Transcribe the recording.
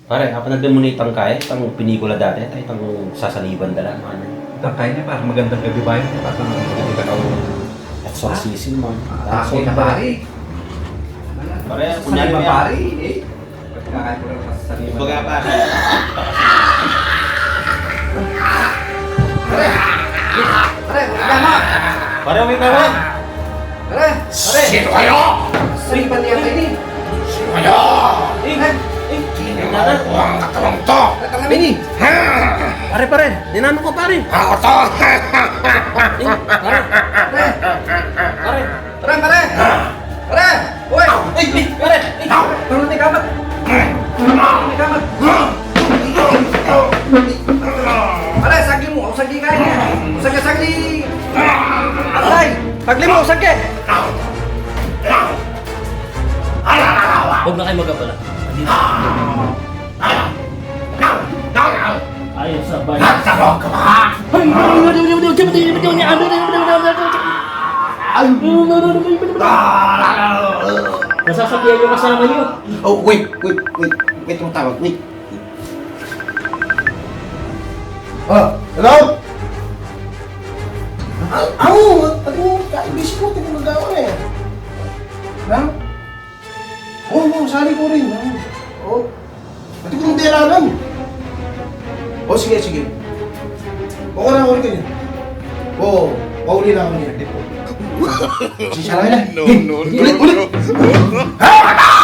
Pare, apa na mo na itangkay? Itang pinikula dati, itang sasaliban dala. Tangkay niya parang magandang gabi ba yun? Parang magandang gabi. Exorcism man. Atake na pare. Pare, Kunyari ba kunyari pare? Eh? Pagkakain ko lang sa sarili. Baga pare. Pare! Pare! Tama! Pare, may pare. Pare! Pare! Sino kayo? Sino ba niya kayo ni? Sino kayo? Kinawa ko ang katawang to! Kalamin ni! Pare, ninano ko pare. Ako to! Pare! Pare! Pare! Pare! Uy! Pare! Tulong ni kamat! Tulong ni kamat! Pare! Sagli mo! Sagli ka niya! Sagli! Aray! Sagli mo! Sagli! Huwag na kayo magabala. Ayaw sa bayan. Nagtawag ka ba? Nasasakyan yung kasama niyo. Oh, wait, yung tawag, wait. Hello? Kaibis ko, tinamagawa eh. Na? Oo, sali ko rin. Oo. Pati ko ng tiranan. O, sige. Oo na, uli ka niya. Oo, pauli na ako niya. Sisara na. No. Ulit! Ha!